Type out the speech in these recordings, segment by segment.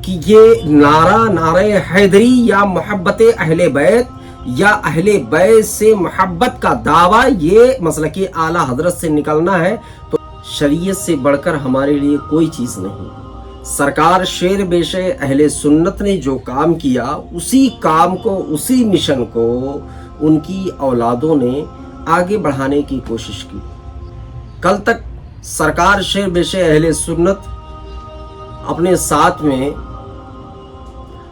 کہ یہ نعرہ حیدری یا محبت اہل بیت یا اہل بیت سے محبت کا دعویٰ یہ مسلک اعلیٰ حضرت سے نکلنا ہے تو شریعت سے بڑھ کر ہمارے لیے کوئی چیز نہیں۔ سرکار شیر بے شے اہل سنت نے جو کام کیا اسی کام کو، اسی مشن کو ان کی اولادوں نے آگے بڑھانے کی کوشش کی۔ کل تک سرکار شیر بے شے اہل سنت اپنے ساتھ میں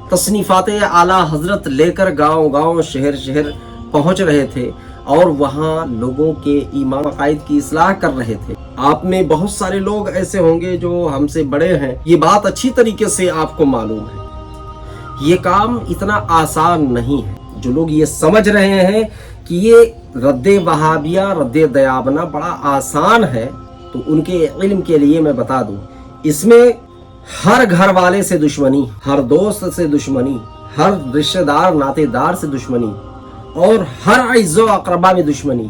تصنیفات اعلیٰ حضرت لے کر گاؤں گاؤں شہر شہر پہنچ رہے تھے اور وہاں لوگوں کے ایمان عقائد کی اصلاح کر رہے تھے۔ آپ میں بہت سارے لوگ ایسے ہوں گے جو ہم سے بڑے ہیں، یہ بات اچھی طریقے سے آپ کو معلوم ہے۔ یہ کام اتنا آسان نہیں ہے۔ جو لوگ یہ سمجھ رہے ہیں کہ یہ رد وہابیہ، رد دیابنا بڑا آسان ہے، تو ان کے علم کے لیے میں بتا دوں، اس میں ہر گھر والے سے دشمنی، ہر دوست سے دشمنی، ہر رشتہ دار ناتے دار سے دشمنی، اور ہر عزیز و اقربا میں دشمنی،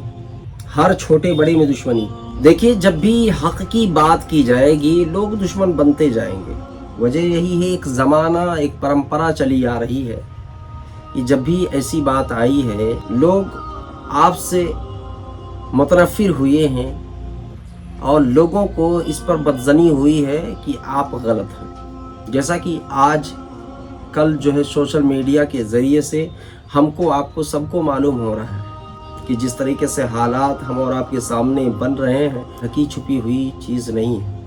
ہر چھوٹے بڑے میں دشمنی۔ دیکھیے جب بھی حق کی بات کی جائے گی لوگ دشمن بنتے جائیں گے۔ وجہ یہی ہے، ایک زمانہ، ایک پرمپرا چلی آ رہی ہے کہ جب بھی ایسی بات آئی ہے لوگ آپ سے متنفر ہوئے ہیں اور لوگوں کو اس پر بدظنی ہوئی ہے کہ آپ غلط ہیں۔ جیسا کہ آج کل جو ہے سوشل میڈیا کے ذریعے سے ہم کو، آپ کو، سب کو معلوم ہو رہا ہے کہ جس طریقے سے حالات ہم اور آپ کے سامنے بن رہے ہیں ڈھکی چھپی ہوئی چیز نہیں ہے۔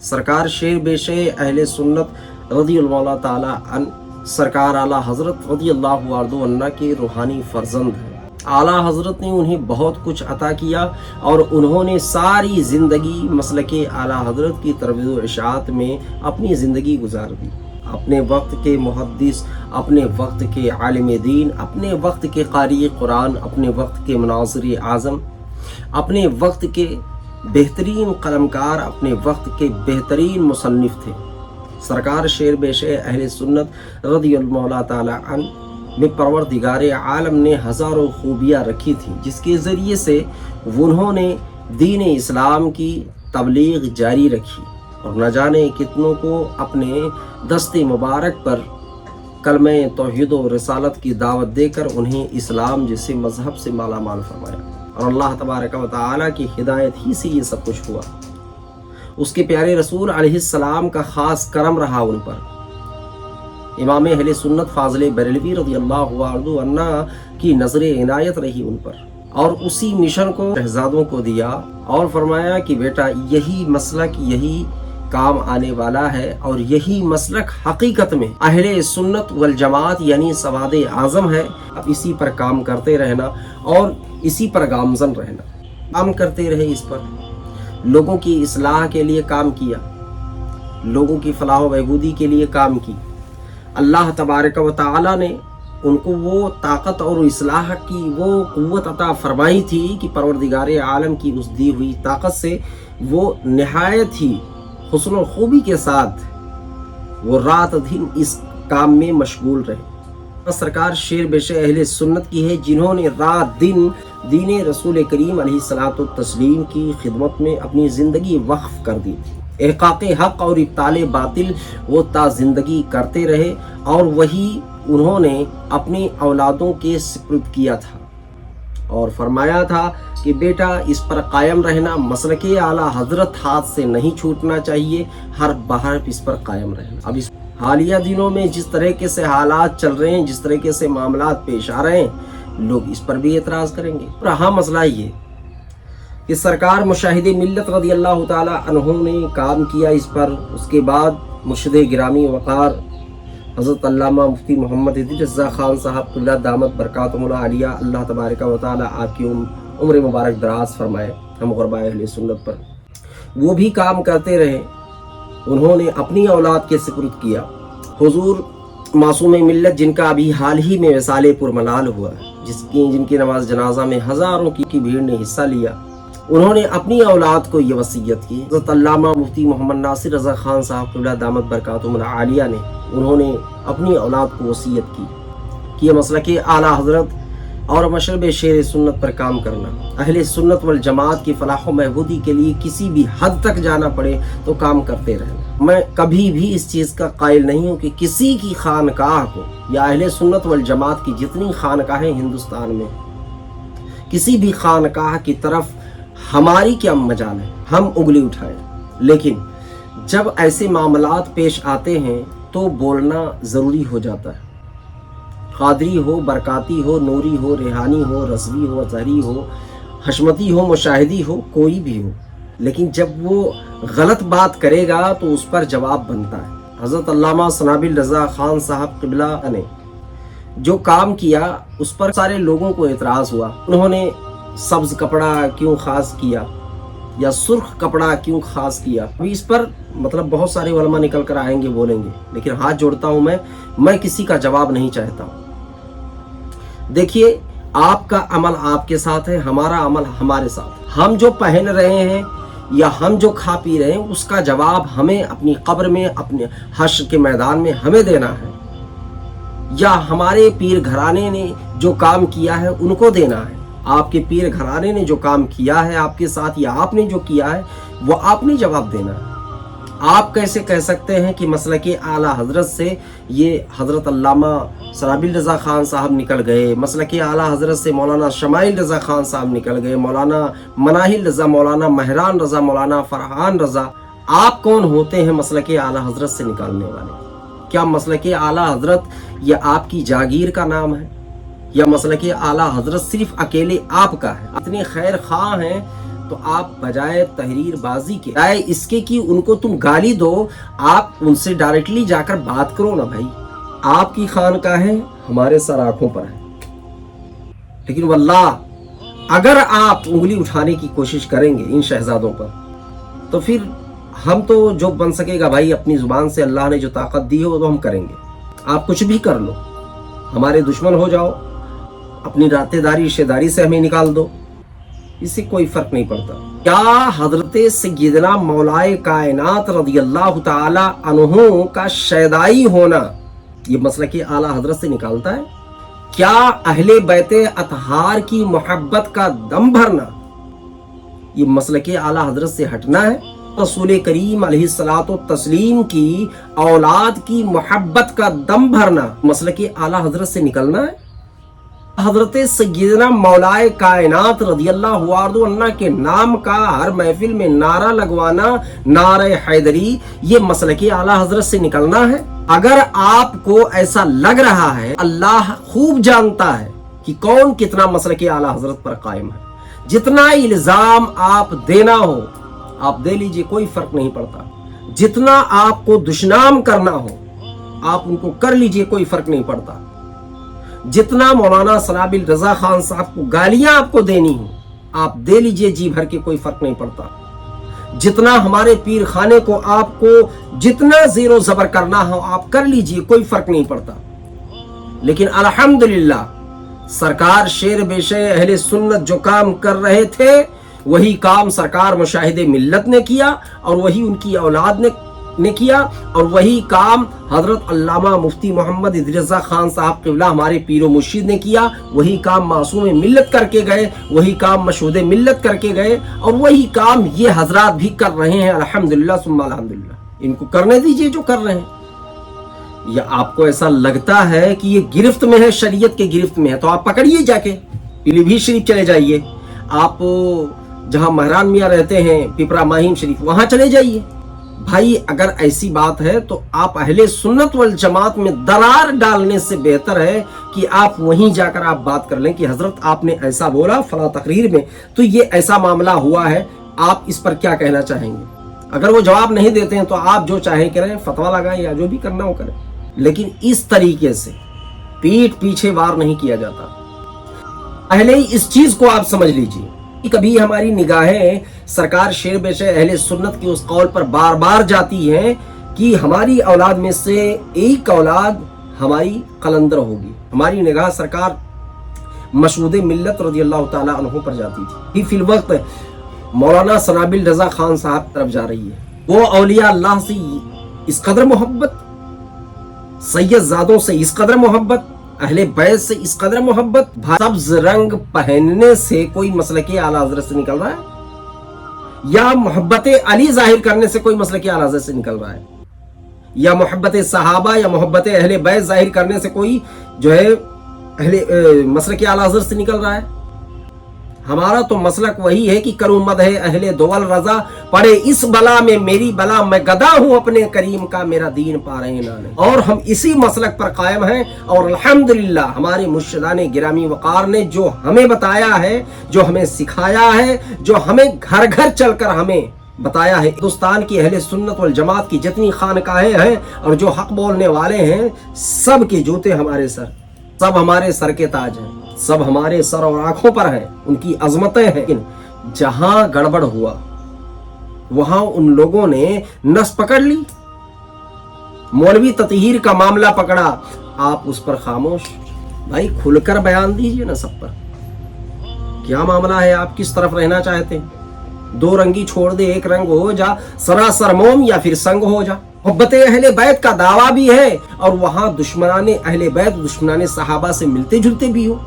سرکار شیر بے شے اہل سنت رضی اللہ تعالی عنہ، سرکار اعلیٰ حضرت رضی اللہ عنہ کے روحانی فرزند ہیں۔ اعلیٰ حضرت نے انہیں بہت کچھ عطا کیا اور انہوں نے ساری زندگی مسلک اعلیٰ حضرت کی ترویج و اشاعت میں اپنی زندگی گزار دی۔ اپنے وقت کے محدث، اپنے وقت کے عالم دین، اپنے وقت کے قاری قرآن، اپنے وقت کے مناظر اعظم، اپنے وقت کے بہترین قلمکار، اپنے وقت کے بہترین مصنف تھے۔ سرکار شیر بے شے اہل سنت رضی اللہ تعالی عنہ میں پروردگار عالم نے ہزاروں خوبیاں رکھی تھیں جس کے ذریعے سے انہوں نے دین اسلام کی تبلیغ جاری رکھی اور نہ جانے کتنوں کو اپنے دست مبارک پر کلمہ توحید و رسالت کی دعوت دے کر انہیں اسلام جیسے مذہب سے مالا مال فرمایا، اور اللہ تبارک و تعالیٰ کی ہدایت ہی سے یہ سب کچھ ہوا۔ اس کے پیارے رسول علیہ السلام کا خاص کرم رہا ان پر۔ امام اہل سنت فاضل بریلوی رضی اللہ عنہ کی نظر عنایت رہی ان پر، اور اسی مشن کو شہزادوں کو دیا اور فرمایا کہ بیٹا یہی مسلک، یہی کام آنے والا ہے، اور یہی مسلک حقیقت میں اہل سنت والجماعت یعنی سواد اعظم ہے۔ اب اسی پر کام کرتے رہنا اور اسی پر گامزن رہنا۔ کام کرتے رہے، اس پر لوگوں کی اصلاح کے لیے کام کیا، لوگوں کی فلاح و بہبودی کے لیے کام کی۔ اللہ تبارک و تعالی نے ان کو وہ طاقت اور اصلاح کی وہ قوت عطا فرمائی تھی کہ پروردگار عالم کی اس دی ہوئی طاقت سے وہ نہایت ہی حسن و خوبی کے ساتھ وہ رات دن اس کام میں مشغول رہے۔ سرکار شیر بے شے اہل سنت کی ہے جنہوں نے رات دن دین رسول کریم علیہ الصلوۃ والتسلیم کی خدمت میں اپنی زندگی وقف کر دی تھی۔ احقاق حق اور ابطال باطل وہ تا زندگی کرتے رہے، اور وہی انہوں نے اپنی اولادوں کے سپرد کیا تھا اور فرمایا تھا کہ بیٹا اس پر قائم رہنا، مسلک اعلیٰ حضرت ہاتھ سے نہیں چھوٹنا چاہیے، ہر بہر اس پر قائم رہنا۔ اب اس حالیہ دنوں میں جس طریقے سے حالات چل رہے ہیں، جس طریقے سے معاملات پیش آ رہے ہیں، لوگ اس پر بھی اعتراض کریں گے۔ رہا مسئلہ یہ کہ سرکار مشاہد ملت رضی اللہ تعالی عنہ نے کام کیا اس پر، اس کے بعد مرشد گرامی وقار حضرت علامہ مفتی محمد ادریس رضا خان صاحب اللہ دامت برکاتہم العالیہ، اللہ تبارک و تعالی آپ کی عمر مبارک دراز فرمائے ہم غرباء اہل سنت پر، وہ بھی کام کرتے رہے۔ انہوں نے اپنی اولاد کے سپرد کیا۔ حضور معصوم ملت جن کا ابھی حال ہی میں وصال پرملال ہوا، جن کی نماز جنازہ میں ہزاروں کی بھیڑ نے حصہ لیا، انہوں نے اپنی اولاد کو یہ وصیت کی۔ حضرت علامہ مفتی محمد ناصر رضا خان صاحب اللہ دامت برکاتہم العالیہ نے انہوں نے اپنی اولاد کو وصیت کی کہ یہ مسلک اعلیٰ حضرت اور مشرب شیر سنت پر کام کرنا، اہل سنت والجماعت کی فلاح و بہبودی کے لیے کسی بھی حد تک جانا پڑے تو کام کرتے رہنا۔ मैं कभी भी इस चीज़ का कायल नहीं हूँ कि किसी की खानकाह को या अहले सुन्नत वल जमात की जितनी खानकाहें हिंदुस्तान में, किसी भी खानकाह की तरफ हमारी क्या मजाल है, हम उंगली उठाएं। लेकिन जब ऐसे मामलात पेश आते हैं तो बोलना ज़रूरी हो जाता है। कादरी हो, बरकाती हो, नूरी हो, रेहानी हो, रज़वी हो, अज़हरी हो, हशमती हो, मुशाहिदी हो, कोई भी हो, लेकिन जब वो गलत बात करेगा तो उस पर जवाब बनता है। हज़रत अल्लामा सनाबिल रज़ा खान साहब क़िबला ने जो काम किया उस पर सारे लोगों को एतराज़ हुआ। उन्होंने सब्ज़ कपड़ा क्यों ख़ास किया या सुर्ख कपड़ा क्यों ख़ास किया, अभी इस पर मतलब बहुत सारे उलमा निकल कर आएंगे, बोलेंगे, लेकिन हाथ जोड़ता हूँ मैं किसी का जवाब नहीं चाहता हूँ। देखिए, आपका अमल आपके साथ है, हमारा अमल हमारे साथ। हम जो पहन रहे हैं या हम जो खा पी रहे हैं उसका जवाब हमें अपनी कब्र में, अपने हश्र के मैदान में हमें देना है, या हमारे पीर घराने ने जो काम किया है उनको देना है। आपके पीर घराने ने जो काम किया है आपके साथ या आपने जो किया है वो आपने जवाब देना है। आप कैसे कह सकते हैं कि मसलके आला हजरत से ये हज़रत अल्लामा सनाबिल रज़ा खान साहब निकल गए, मसलके आला हजरत से मौलाना शमाइल रज़ा खान साहब निकल गए, मौलाना मनाहिल रज़ा, मौलाना महरान रज़ा, मौलाना फरहान रज़ा। आप कौन होते हैं मसलके आला हजरत से निकालने वाले? क्या मसलके आला हजरत ये आपकी जागीर का नाम है या मसलके आला हजरत सिर्फ अकेले आपका है? इतने खैर खां हैं तो आप बजाय तहरीर बाजी के बजाय इसके कि उनको तुम गाली दो, आप उनसे डायरेक्टली जाकर बात करो ना भाई। आपकी खानकाहें हमारे सर आंखों पर है, लेकिन वल्लाह अगर आप उंगली उठाने की कोशिश करेंगे इन शहजादों पर तो फिर हम तो जो बन सकेगा भाई अपनी जुबान से, अल्लाह ने जो ताकत दी है वो तो हम करेंगे। आप कुछ भी कर लो, हमारे दुश्मन हो जाओ, अपनी रातेदारी रिश्तेदारी से हमें निकाल दो, इससे कोई फर्क नहीं पड़ता। क्या हजरत सय्यदना मौलाए कायनात रज़ियल्लाहु ताला अन्हु का शैदाई होना ये मसलके आला हजरत से निकालता है? क्या अहले बैते अतहार की मोहब्बत का दम भरना ये मसलके आला हजरत से हटना है? रसूल करीम अलैहिस्सलातो तस्लीम की औलाद की मोहब्बत का दम भरना मसलके आला हजरत से निकलना है? हजरत सय्यदना मौलाए कायनात रज़ियल्लाहु अन्हु के नाम का हर महफिल में नारा लगवाना, नारे हैदरी, ये मसलके आला हजरत से निकलना है? अगर आपको ऐसा लग रहा है, अल्लाह खूब जानता है कि कौन कितना मसलके आला हजरत पर कायम है। जितना इल्जाम आप देना हो आप दे लीजिए, कोई फर्क नहीं पड़ता। जितना आपको दुश्मन करना हो आप उनको कर लीजिए, कोई फर्क नहीं पड़ता। जितना मौलाना सनाबिल रज़ा खान साहब को गालियां आपको देनी हो आप दे लीजिए जी भर के, कोई फर्क नहीं पड़ता। जितना हमारे पीर खाने को आपको जितना ज़ेरो ज़बर करना हो आप कर लीजिए, कोई फर्क नहीं पड़ता। लेकिन अल्हम्दुलिल्लाह सरकार शेर बेशे अहले सुन्नत जो काम कर रहे थे वही काम सरकार मुशाहिदे मिल्लत ने किया और वही उनकी औलाद ने किया, और वही काम हजरत अल्लामा मुफ्ती मोहम्मद इदरिस खान साहब क़िबला हमारे पीरो मुर्शिद ने किया। वही काम मासूम मिल्लत करके गए, वही काम मशहूद मिल्लत करके गए, और वही काम ये हजरात भी कर रहे हैं। अल्हम्दुलिल्लाह सुम्मा अल्हम्दुलिल्लाह, इनको करने दीजिए जो कर रहे हैं। या आपको ऐसा लगता है कि ये गिरफ्त में है, शरीयत के गिरफ्त में है, तो आप पकड़िए, जाके पीलीभीत शरीफ चले जाइए, आप जहां महरान मियाँ रहते हैं पिपरा माहिम शरीफ वहां चले जाइए। भाई अगर ऐसी बात है तो आप अहले सुन्नत वल जमात में दरार डालने से बेहतर है कि आप वहीं जाकर आप बात कर लें कि हजरत आपने ऐसा बोला फला तकरीर में, तो ये ऐसा मामला हुआ है, आप इस पर क्या कहना चाहेंगे? अगर वो जवाब नहीं देते हैं तो आप जो चाहे करें, फतवा लगाएं या जो भी करना हो करें, लेकिन इस तरीके से पीठ पीछे वार नहीं किया जाता। पहले ही इस चीज को आप समझ लीजिए कि कभी हमारी निगाहें सरकार शेर बेशे अहले सुन्नत के उस कौल पर बार बार जाती हैं कि हमारी औलाद में से एक औलाद हमारी कलंदर होगी, हमारी निगाह सरकार मशहूद मिल्लत रज़ियल्लाहु ताला अन्हु पर जाती थी, फिल वक्त मौलाना सनाबिल रज़ा खान साहब तरफ जा रही है। वो औलिया अल्लाह से इस कदर मोहब्बत, सैयद ज़ादों से इस कदर मोहब्बत, अहले बैत से इस कदर मोहब्बत। सब्ज रंग पहनने से कोई मसलके आला हजरत से निकल रहा है? या मोहब्बत अली जाहिर करने से कोई मसलक आला हज़रत से निकल रहा है, या मोहब्बत सहाबा या मोहब्बत अहले बैत जाहिर करने से कोई जो है मसलक आला हज़रत से निकल रहा है। हमारा तो मसलक वही है कि करूं मदह अहले दोवल रजा, पड़े इस बला में मेरी बला, मैं गदा हूं अपने करीम का, मेरा दीन पा रहे नाने। और हम इसी मसलक पर कायम हैं। और अल्हम्दुलिल्लाह हमारे मुर्शिदाने गिरामी वकार ने जो हमें बताया है, जो हमें सिखाया है, जो हमें घर घर चलकर हमें बताया है, हिंदुस्तान की अहले सुन्नत वल जमात की जितनी खानकाहें हैं और जो हक बोलने वाले हैं, सब के जूते हमारे सर, सब हमारे सर के ताज हैं, सब हमारे सर और आंखों पर हैं, उनकी अजमतें हैं। लेकिन जहां गड़बड़ हुआ वहां उन लोगों ने नस पकड़ ली, मौलवी ततहीर का मामला पकड़ा, आप उस पर खामोश। भाई खुलकर बयान दीजिए ना सब पर, क्या मामला है, आप किस तरफ रहना चाहते हैं? दो रंगी छोड़ दे, एक रंग हो जा, सरासर मोम या फिर संग हो जा। मोहब्बत अहले बैत का दावा भी है और वहां दुश्मनाने अहले बैत दुश्मनाने सहाबा से मिलते जुलते भी हो।